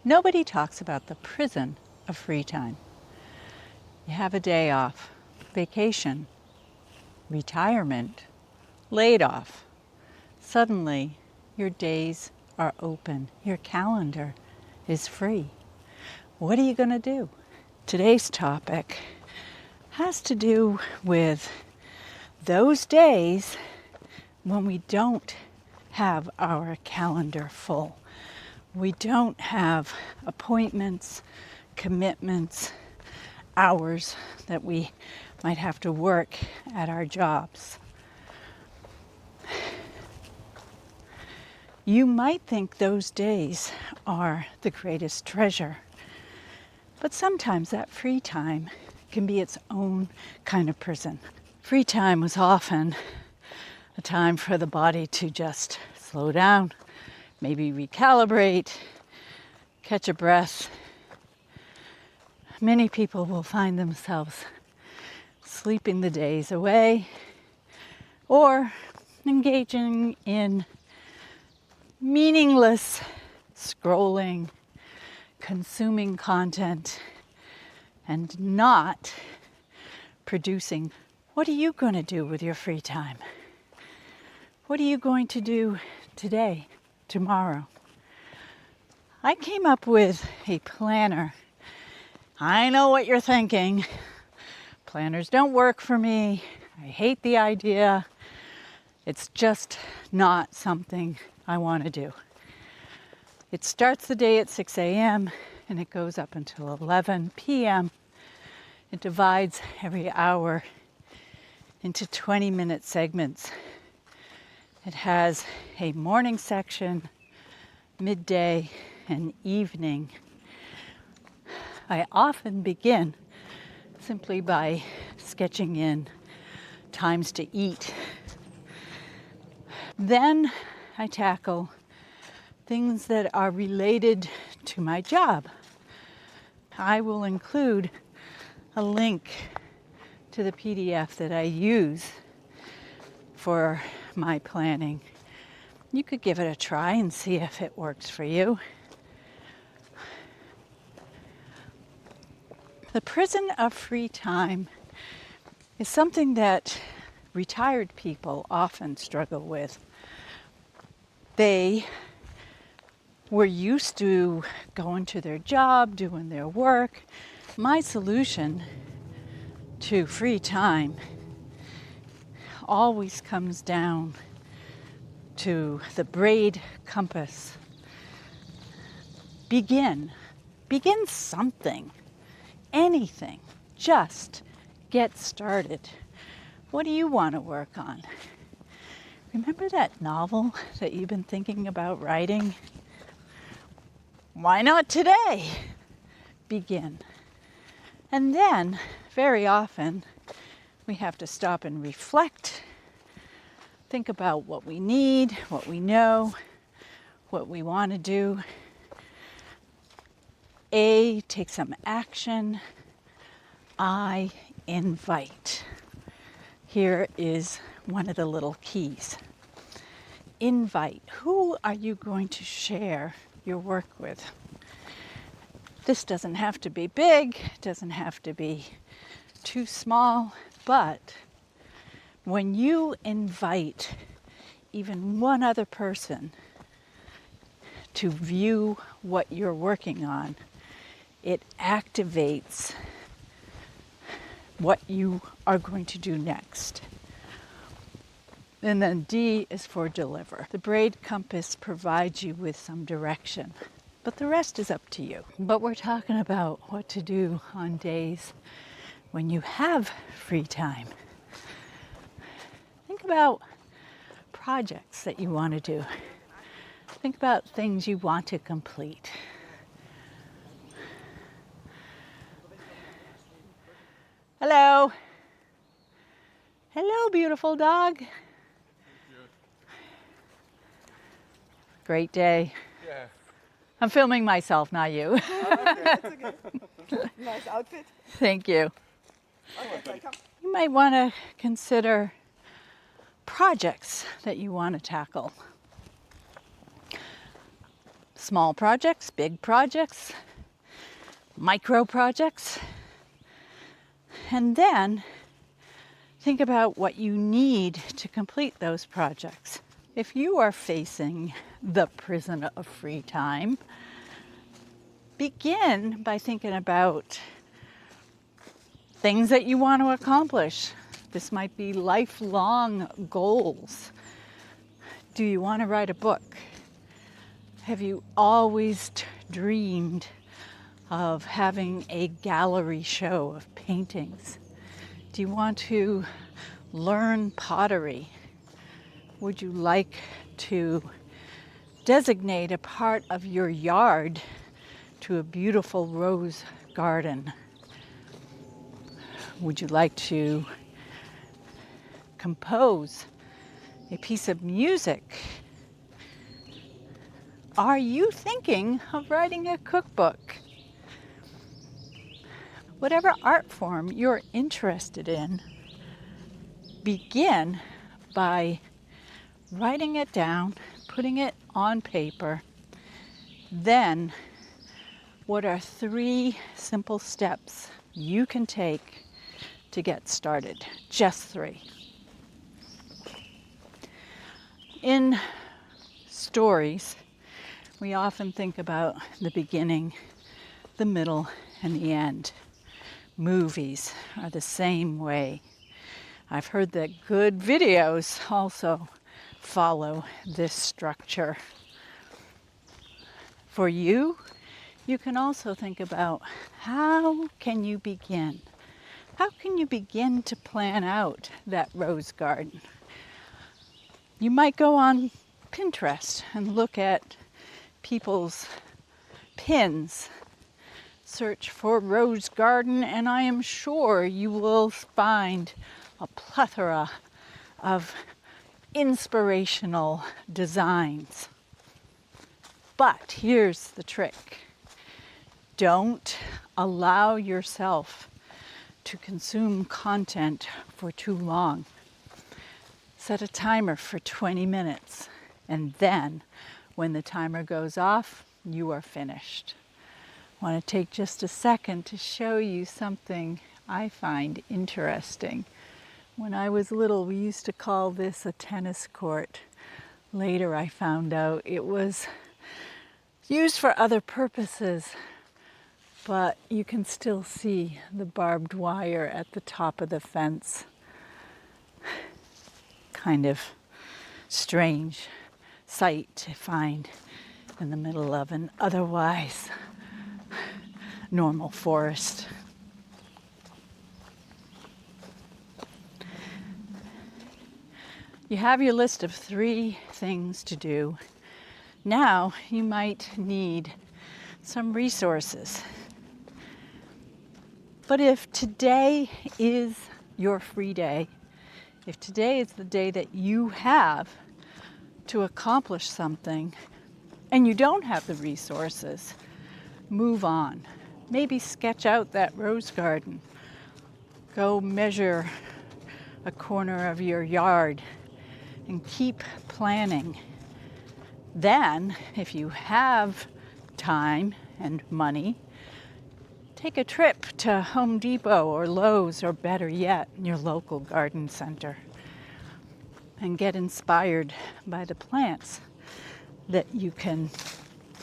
Nobody talks about the prison of free time. You have a day off, vacation, retirement, laid off. Suddenly, your days are open. Your calendar is free. What are you going to do? Today's topic has to do with those days when we don't have our calendar full. We don't have appointments, commitments, hours that we might have to work at our jobs. You might think those days are the greatest treasure, but sometimes that free time can be its own kind of prison. Free time was often a time for the body to just slow down, maybe recalibrate, catch a breath. Many people will find themselves sleeping the days away or engaging in meaningless scrolling, consuming content, and not producing. What are you going to do with your free time? What are you going to do today, tomorrow? I came up with a planner. I know what you're thinking. Planners don't work for me. I hate the idea. It's just not something I want to do. It starts the day at 6 a.m. and it goes up until 11 p.m. It divides every hour into 20-minute segments. It has a morning section, midday, and evening. I often begin simply by sketching in times to eat. Then I tackle things that are related to my job. I will include a link to the PDF that I use for my planning. You could give it a try and see if it works for you. The prison of free time is something that retired people often struggle with. They were used to going to their job, doing their work. My solution to free time always comes down to the BRAID Compass. Begin something. Anything, just get started. What do you want to work on? Remember that novel that you've been thinking about writing? Why not today? Begin. And then, very often, we have to stop and reflect, think about what we need, what we know, what we want to do. A, take some action. I, invite. Here is one of the little keys. Invite. Who are you going to share your work with? This doesn't have to be big, doesn't have to be too small, but when you invite even one other person to view what you're working on, it activates what you are going to do next. And then D is for deliver. The BRAID Compass provides you with some direction, but the rest is up to you. But we're talking about what to do on days when you have free time. Think about projects that you want to do. Think about things you want to complete. Hello. Hello, beautiful dog. Great day. Yeah. I'm filming myself, not you. Okay, that's okay. Nice outfit. Thank you. Okay, come. You might want to consider projects that you want to tackle. Small projects, big projects, micro projects. And then think about what you need to complete those projects. If you are facing the prison of free time, begin by thinking about things that you want to accomplish. This might be lifelong goals. Do you want to write a book? Have you always dreamed of having a gallery show of paintings? Do you want to learn pottery? Would you like to designate a part of your yard to a beautiful rose garden? Would you like to compose a piece of music? Are you thinking of writing a cookbook? Whatever art form you're interested in, begin by writing it down, putting it on paper. Then, what are 3 simple steps you can take to get started? Just 3. In stories, we often think about the beginning, the middle, and the end. Movies are the same way. I've heard that good videos also follow this structure. For you, you can also think about how can you begin? How can you begin to plan out that rose garden? You might go on Pinterest and look at people's pins. Search for rose garden, and I am sure you will find a plethora of inspirational designs. But here's the trick. Don't allow yourself to consume content for too long. Set a timer for 20 minutes, and then when the timer goes off, you are finished. I want to take just a second to show you something I find interesting. When I was little, we used to call this a tennis court. Later, I found out it was used for other purposes, but you can still see the barbed wire at the top of the fence. Kind of strange sight to find in the middle of an otherwise normal forest. You have your list of 3 things to do. Now you might need some resources. But if today is your free day, if today is the day that you have to accomplish something and you don't have the resources, move on. Maybe sketch out that rose garden. Go measure a corner of your yard and keep planning. Then, if you have time and money, take a trip to Home Depot or Lowe's, or better yet, your local garden center, and get inspired by the plants that you can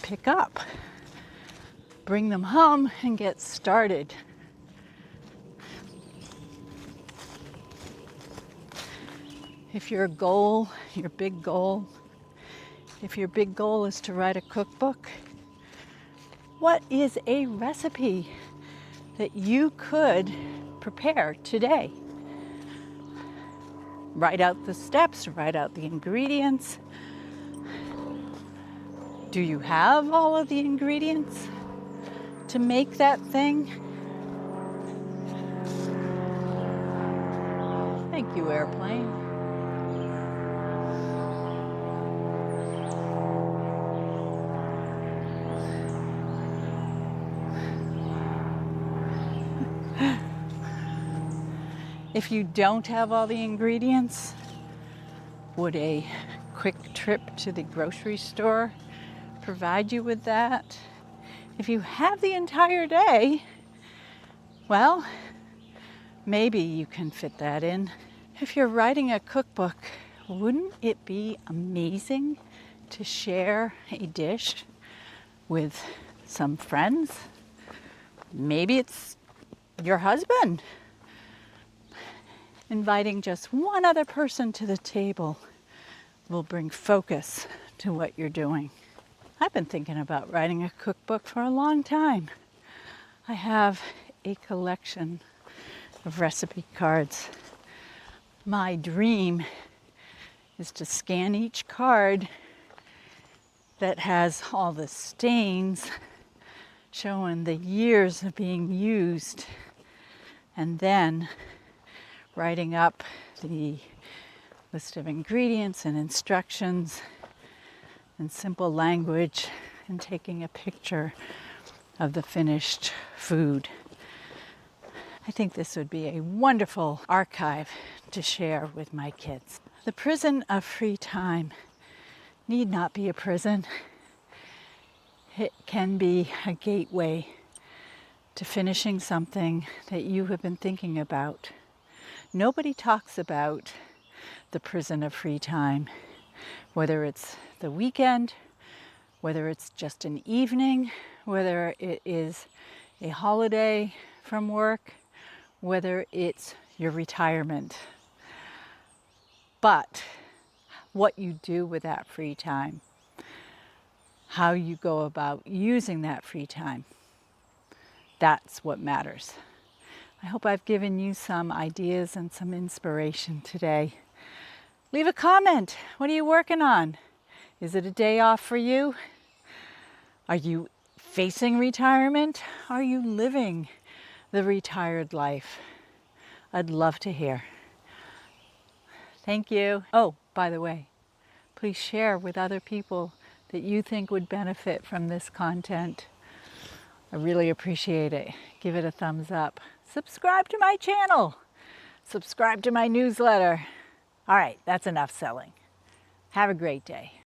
pick up. Bring them home and get started. If your goal, your big goal, if your big goal is to write a cookbook, what is a recipe that you could prepare today? Write out the steps, write out the ingredients. Do you have all of the ingredients to make that thing? Thank you, airplane. If you don't have all the ingredients, would a quick trip to the grocery store provide you with that. If you have the entire day, well, maybe you can fit that in. If you're writing a cookbook, wouldn't it be amazing to share a dish with some friends? Maybe it's your husband. Inviting just one other person to the table will bring focus to what you're doing. I've been thinking about writing a cookbook for a long time. I have a collection of recipe cards. My dream is to scan each card that has all the stains showing the years of being used, and then writing up the list of ingredients and instructions in simple language and taking a picture of the finished food. I think this would be a wonderful archive to share with my kids. The prison of free time need not be a prison. It can be a gateway to finishing something that you have been thinking about. Nobody talks about the prison of free time, whether it's the weekend, whether it's just an evening, whether it is a holiday from work, whether it's your retirement. But what you do with that free time, how you go about using that free time, that's what matters. I hope I've given you some ideas and some inspiration today. Leave a comment. What are you working on? Is it a day off for you? Are you facing retirement? Are you living the retired life? I'd love to hear. Thank you. Oh, by the way, please share with other people that you think would benefit from this content. I really appreciate it. Give it a thumbs up. Subscribe to my channel. Subscribe to my newsletter. All right, that's enough selling. Have a great day.